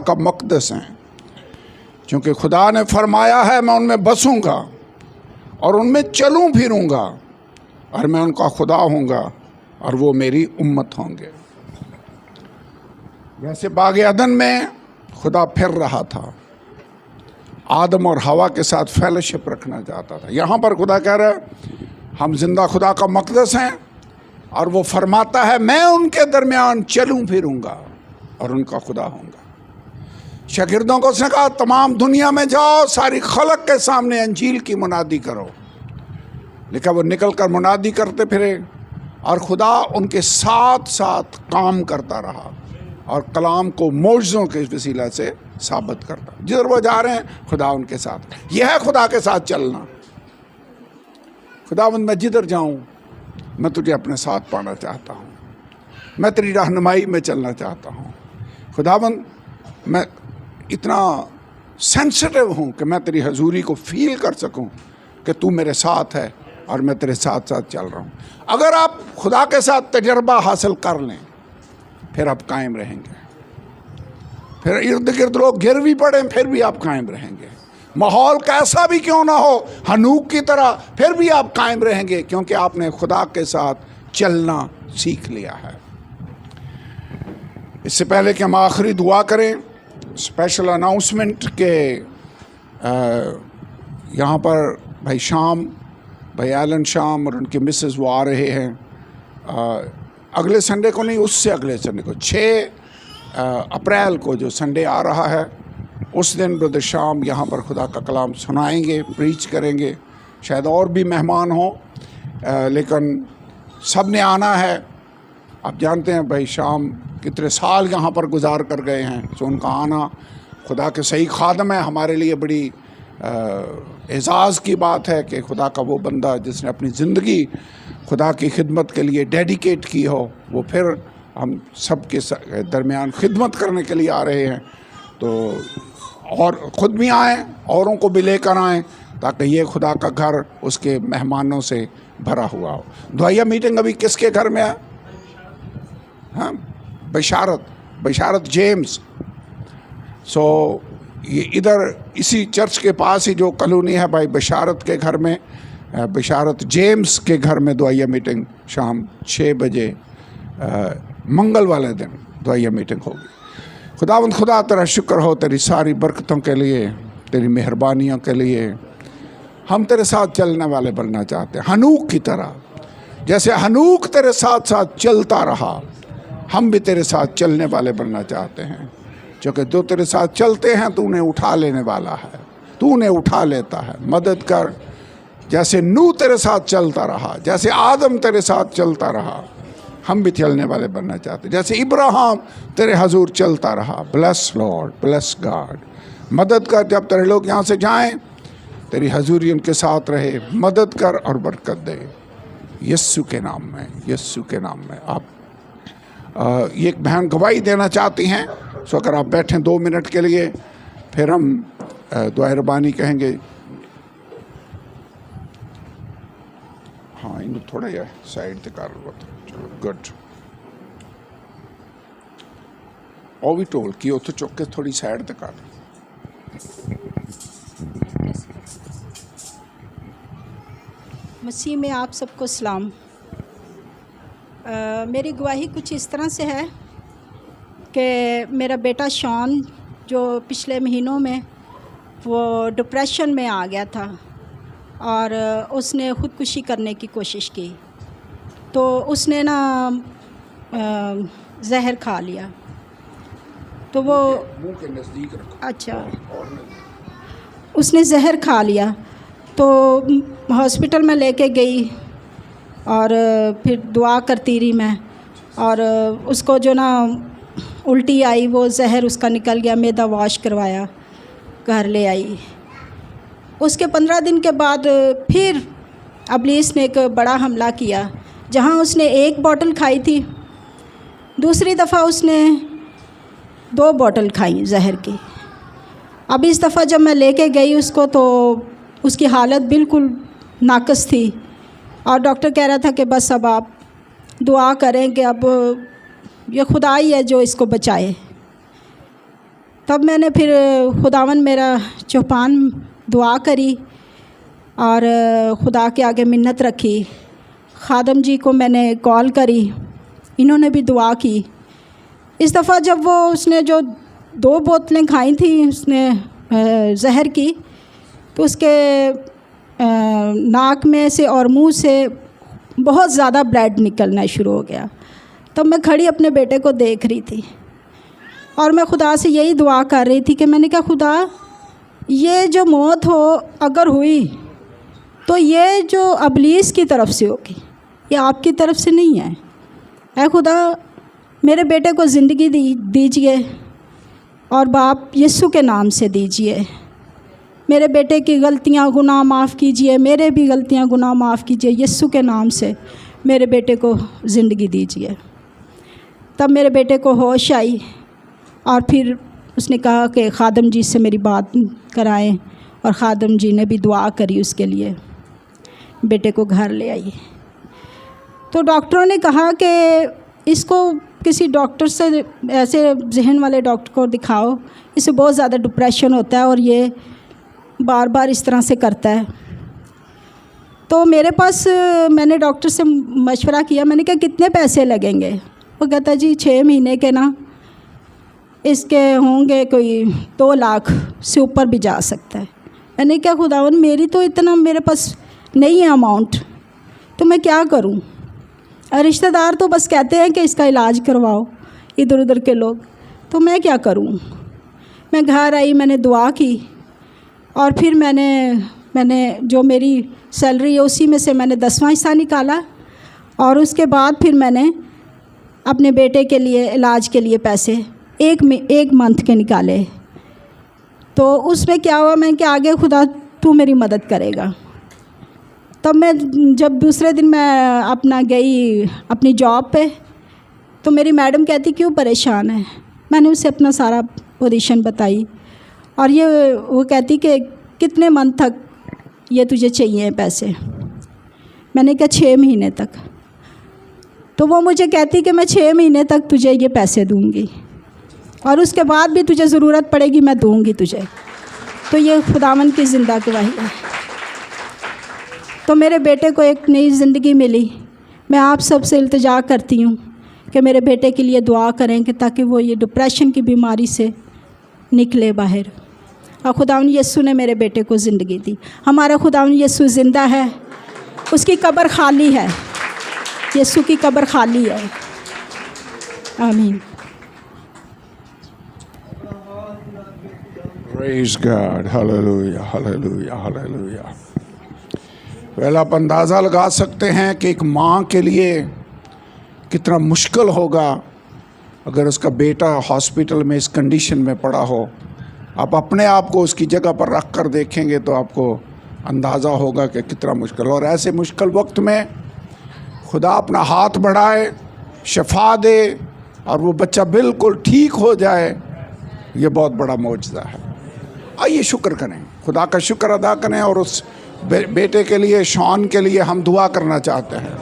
का मक़दस हैं, क्योंकि खुदा ने फरमाया है मैं उनमें बसूँगा और उनमें चलूँ फिरूँगा और मैं उनका खुदा होऊंगा और वो मेरी उम्मत होंगे। वैसे बाग अदन में खुदा फिर रहा था, आदम और हवा के साथ फेलोशिप रखना चाहता था। यहाँ पर खुदा कह रहा है हम जिंदा खुदा का मक़दस हैं और वो फरमाता है मैं उनके दरमियान चलूँ फिरूँगा और उनका खुदा होऊंगा। शागिर्दों को उसने कहा तमाम दुनिया में जाओ, सारी खलक के सामने अंजील की मुनादी करो। लेकिन वो निकल कर मुनादी करते फिरे और खुदा उनके साथ साथ काम करता रहा और कलाम को मोजज़ों के वसीला से साबित करता। जिधर वो जा रहे हैं खुदा उनके साथ। यह है खुदा के साथ चलना। खुदावंद मैं जिधर जाऊं मैं तुझे अपने साथ पाना चाहता हूं, मैं तेरी रहनुमाई में चलना चाहता हूं। खुदावंद मैं इतना सेंसिटिव हूं कि मैं तेरी हजूरी को फील कर सकूं कि तू मेरे साथ है और मैं तेरे साथ साथ चल रहा हूँ। अगर आप खुदा के साथ तजर्बा हासिल कर लें फिर आप कायम रहेंगे। फिर इर्द गिर्द लोग गिर भी पड़े फिर भी आप कायम रहेंगे। माहौल कैसा भी क्यों ना हो हनूक की तरह, फिर भी आप कायम रहेंगे, क्योंकि आपने खुदा के साथ चलना सीख लिया है। इससे पहले कि हम आखिरी दुआ करें, स्पेशल अनाउंसमेंट के यहाँ पर भाई एलन शाम और उनके मिसेस वो आ रहे हैं अगले संडे को नहीं, उससे अगले संडे को 6 अप्रैल को जो संडे आ रहा है उस दिन ब्रदर शाम यहाँ पर खुदा का कलाम सुनाएंगे, प्रीच करेंगे। शायद और भी मेहमान हों, लेकिन सब ने आना है। आप जानते हैं भाई शाम कितने साल यहाँ पर गुजार कर गए हैं, तो उनका आना खुदा के सही खादम है। हमारे लिए बड़ी एजाज़ की बात है कि खुदा का वो बंदा जिसने अपनी ज़िंदगी खुदा की खिदमत के लिए डेडिकेट की हो, वो फिर हम सब के दरमियान खिदमत करने के लिए आ रहे हैं। तो और ख़ुद भी आएँ, औरों को भी लेकर आएँ, ताकि ये खुदा का घर उसके मेहमानों से भरा हुआ हो। दुआया मीटिंग अभी किसके घर में है? हाँ, बशारत जेम्स। सो ये इधर इसी चर्च के पास ही जो कॉलोनी है भाई बशारत के घर में, बशारत जेम्स के घर में दुआया मीटिंग शाम 6 बजे मंगल वाले दिन दुआया मीटिंग होगी। खुदावंद खुदा तेरा शुक्र हो तेरी सारी बरकतों के लिए, तेरी मेहरबानियों के लिए। हम तेरे साथ चलने वाले बनना चाहते हैं हनूक की तरह। जैसे हनूक तेरे साथ साथ चलता रहा, हम भी तेरे साथ चलने वाले बनना चाहते हैं, क्योंकि जो तेरे साथ चलते हैं तू उन्हें उठा लेने वाला है, तू उन्हें उठा लेता है। मदद कर, जैसे नूह तेरे साथ चलता रहा, जैसे आदम तेरे साथ चलता रहा, हम भी चलने वाले बनना चाहते हैं। जैसे इब्राहिम तेरे हजूर चलता रहा। Bless Lord, bless God. मदद कर, जब तेरे लोग यहाँ से जाएं तेरी हजूरी उनके साथ रहे। मदद कर और बरकत दे, यस्सु के नाम में, यस्सु के नाम में। आप ये एक बहन गवाही देना चाहती हैं, सो अगर आप बैठें 2 मिनट के लिए, फिर हम दुआ रबानी कहेंगे। हाँ, इन थोड़ा या साइड ते कर लो, चलो गुड। और भी टोल कि उतो चुक के थोड़ी साइड ते कर। मसीह में आप सबको सलाम। मेरी गवाही कुछ इस तरह से है कि मेरा बेटा शॉन जो पिछले महीनों में वो डिप्रेशन में आ गया था और उसने ख़ुदकुशी करने की कोशिश की, तो उसने ना जहर खा लिया। तो वो मुंह के नज़दीक रखो। अच्छा, उसने जहर खा लिया। तो हॉस्पिटल में लेके गई और फिर दुआ करती रही मैं, और उसको जो ना उल्टी आई, वो जहर उसका निकल गया। मैदा वॉश करवाया, घर ले आई। उसके 15 दिन के बाद फिर इब्लीस ने एक बड़ा हमला किया। जहाँ उसने 1 बोतल खाई थी, दूसरी दफ़ा उसने 2 बोतल खाई जहर की। अब इस दफ़ा जब मैं लेके गई उसको, तो उसकी हालत बिल्कुल नाकस थी और डॉक्टर कह रहा था कि बस अब आप दुआ करें कि अब ये खुदा ही है जो इसको बचाए। तब मैंने फिर खुदावन मेरा चौपान दुआ करी और खुदा के आगे मिन्नत रखी। खादम जी को मैंने कॉल करी, इन्होंने भी दुआ की। इस दफ़ा जब वो उसने जो 2 बोतलें खाई थी उसने जहर की, तो उसके नाक में से और मुंह से बहुत ज़्यादा ब्लड निकलना शुरू हो गया। तब मैं खड़ी अपने बेटे को देख रही थी और मैं खुदा से यही दुआ कर रही थी कि मैंने कहा, खुदा ये जो मौत हो अगर हुई तो ये जो अबलीस की तरफ से होगी, ये आपकी तरफ से नहीं है। ऐ खुदा मेरे बेटे को ज़िंदगी दीजिए और बाप यीशु के नाम से दीजिए। मेरे बेटे की गलतियां गुनाह माफ़ कीजिए, मेरे भी गलतियां गुनाह माफ़ कीजिए, यीशु के नाम से मेरे बेटे को ज़िंदगी दीजिए। तब मेरे बेटे को होश आई और फिर उसने कहा कि खादम जी से मेरी बात कराएं, और खादम जी ने भी दुआ करी उसके लिए। बेटे को घर ले आई तो डॉक्टरों ने कहा कि इसको किसी डॉक्टर से, ऐसे जहन वाले डॉक्टर को दिखाओ, इसे बहुत ज़्यादा डिप्रेशन होता है और ये बार बार इस तरह से करता है। तो मेरे पास मैंने डॉक्टर से मशवरा किया, मैंने कहा कितने पैसे लगेंगे? वो कहता जी 6 महीने के ना इसके होंगे कोई 2 लाख से ऊपर भी जा सकता है। मैंने कहा खुदावन मेरी तो इतना मेरे पास नहीं है अमाउंट, तो मैं क्या करूं? और रिश्तेदार तो बस कहते हैं कि इसका इलाज करवाओ, इधर उधर के लोग, तो मैं क्या करूं? मैं घर आई, मैंने दुआ की और फिर मैंने जो मेरी सैलरी है उसी में से मैंने 10वां हिस्सा निकाला और उसके बाद फिर मैंने अपने बेटे के लिए इलाज के लिए पैसे एक मंथ के निकाले। तो उसमें क्या हुआ, मैं कि आगे खुदा तू मेरी मदद करेगा। तब मैं जब दूसरे दिन मैं अपना गई अपनी जॉब पे, तो मेरी मैडम कहती क्यों परेशान है? मैंने उसे अपना सारा पोजीशन बताई और वो कहती कि कितने मंथ तक ये तुझे चाहिए पैसे? मैंने कहा 6 महीने तक। तो वो मुझे कहती कि मैं 6 महीने तक तुझे ये पैसे दूंगी और उसके बाद भी तुझे ज़रूरत पड़ेगी मैं दूंगी तुझे। तो ये खुदावन की ज़िंदा गवाही है। तो मेरे बेटे को एक नई ज़िंदगी मिली। मैं आप सब से इल्तिजा करती हूँ कि मेरे बेटे के लिए दुआ करें कि ताकि वो ये डिप्रेशन की बीमारी से निकले बाहर। और खुदावन यीशु ने मेरे बेटे को ज़िंदगी दी। हमारा खुदावन यीशु ज़िंदा है, उसकी कब्र खाली है, यीशु की कब्र खाली है। आमीन। Praise God, hallelujah, hallelujah, hallelujah। Well आप अंदाज़ा लगा सकते हैं कि एक माँ के लिए कितना मुश्किल होगा अगर उसका बेटा हॉस्पिटल में इस कंडीशन में पड़ा हो। आप अपने आप को उसकी जगह पर रख कर देखेंगे तो आपको अंदाज़ा होगा कि कितना मुश्किल। और ऐसे मुश्किल वक्त में खुदा अपना हाथ बढ़ाए, शफा दे और वो बच्चा बिल्कुल ठीक हो जाए, ये बहुत बड़ा मौजज़ा है। आइए शुक्र करें, खुदा का शुक्र अदा करें और उस बेटे के लिए, शॉन के लिए हम दुआ करना चाहते हैं।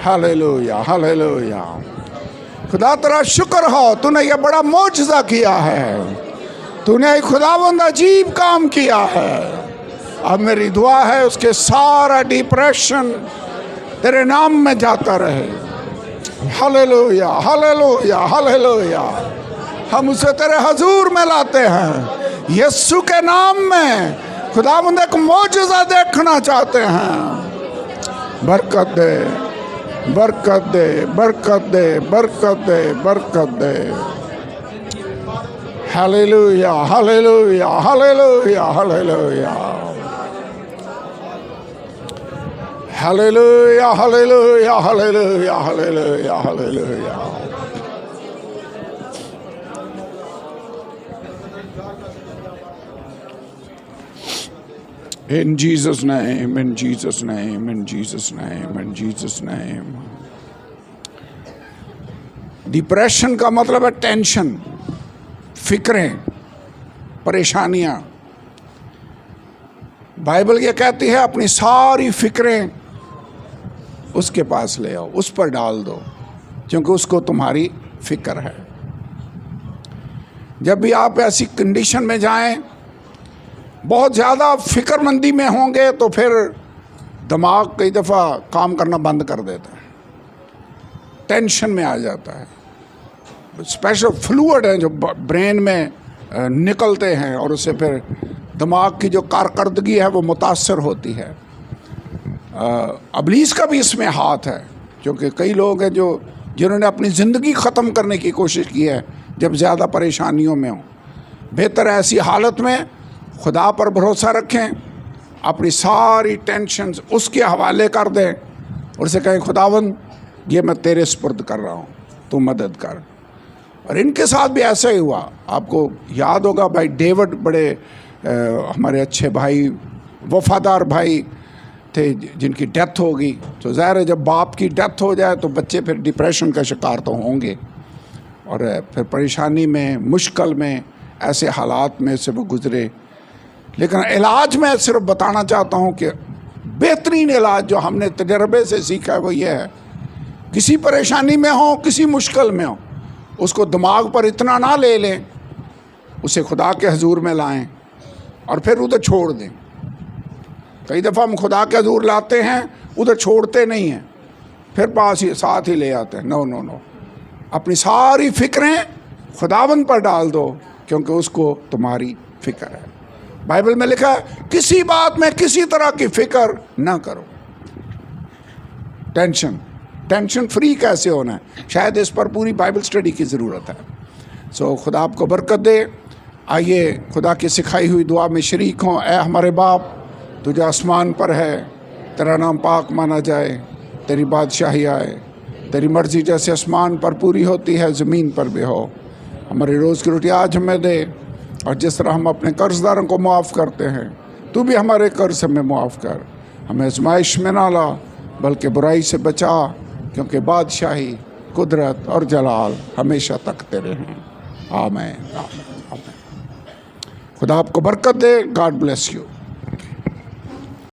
Hallelujah, hallelujah. खुदा तेरा शुक्र हो, तूने ये बड़ा मौजज़ा किया है, तूने खुदावंद अजीब काम किया है। अब मेरी दुआ है उसके सारा डिप्रेशन तेरे नाम में जाता रहे। Hallelujah, hallelujah, hallelujah. हम उसे तेरे हजूर में लाते हैं यीशु के नाम में। खुदावंद एक मौजज़ा देखना चाहते हैं। बरकत दे, बरकत दे, बरकत दे, बरकत दे, बरकत दे। Hallelujah, hallelujah, hallelujah, hallelujah, hallelujah, hallelujah, hallelujah, hallelujah, hallelujah. In Jesus' name, in Jesus' name, in Jesus' name, in Jesus' name. Depression का मतलब है टेंशन, फिक्रें, परेशानियां। बाइबल ये कहती है अपनी सारी फिक्रें उसके पास ले आओ, उस पर डाल दो, क्योंकि उसको तुम्हारी फिक्र है। जब भी आप ऐसी कंडीशन में जाएं, बहुत ज़्यादा फ़िक्रमंदी में होंगे तो फिर दिमाग कई दफ़ा काम करना बंद कर देता है, टेंशन में आ जाता है। स्पेशल फ्लूइड हैं जो ब्रेन में निकलते हैं और उससे फिर दिमाग की जो कारकर्दगी है वो मुतासर होती है। इब्लीस का भी इसमें हाथ है, क्योंकि कई लोग हैं जिन्होंने अपनी ज़िंदगी ख़त्म करने की कोशिश की है जब ज़्यादा परेशानियों में हों। बेहतर है ऐसी हालत में खुदा पर भरोसा रखें, अपनी सारी टेंशन्स उसके हवाले कर दें और उसे कहें खुदावंद ये मैं तेरे सुपुर्द कर रहा हूँ, तू मदद कर। और इनके साथ भी ऐसा ही हुआ। आपको याद होगा भाई डेविड बड़े हमारे अच्छे भाई, वफादार भाई थे जिनकी डेथ हो गई। तो ज़ाहिर है जब बाप की डेथ हो जाए तो बच्चे फिर डिप्रेशन का शिकार तो होंगे और फिर परेशानी में, मुश्किल में, ऐसे हालात में से वो गुज़रे। लेकिन इलाज मैं सिर्फ बताना चाहता हूँ कि बेहतरीन इलाज जो हमने तजर्बे से सीखा है वो ये है, किसी परेशानी में हो, किसी मुश्किल में हो, उसको दिमाग पर इतना ना ले लें, उसे खुदा के हजूर में लाएं और फिर उधर छोड़ दें। कई दफ़ा हम खुदा के हजूर लाते हैं, उधर छोड़ते नहीं हैं, फिर पास ही साथ ही ले आते हैं। नो नो नो, अपनी सारी फ़िक्रें खुदावंद पर डाल दो, क्योंकि उसको तुम्हारी फ़िक्र है। बाइबल में लिखा है किसी बात में किसी तरह की फ़िक्र ना करो। टेंशन फ्री कैसे होना है, शायद इस पर पूरी बाइबल स्टडी की ज़रूरत है। सो खुदा आपको बरकत दे। आइए खुदा की सिखाई हुई दुआ में शरीक हों। ऐ हमारे बाप, तुझे आसमान पर है, तेरा नाम पाक माना जाए, तेरी बादशाही आए, तेरी मर्ज़ी जैसे आसमान पर पूरी होती है ज़मीन पर भी हो। हमारी रोज़ की रोटी आज हमें दे, और जिस तरह हम अपने कर्ज़दारों को मुआफ़ करते हैं, तू भी हमारे कर्ज हमें मुआफ़ कर। हमें आज़माइश में ना ला, बल्कि बुराई से बचा, क्योंकि बादशाही, कुदरत और जलाल हमेशा तक तेरे हैं। आमीन आमीन आमीन। खुदा आपको बरकत दे। God bless you.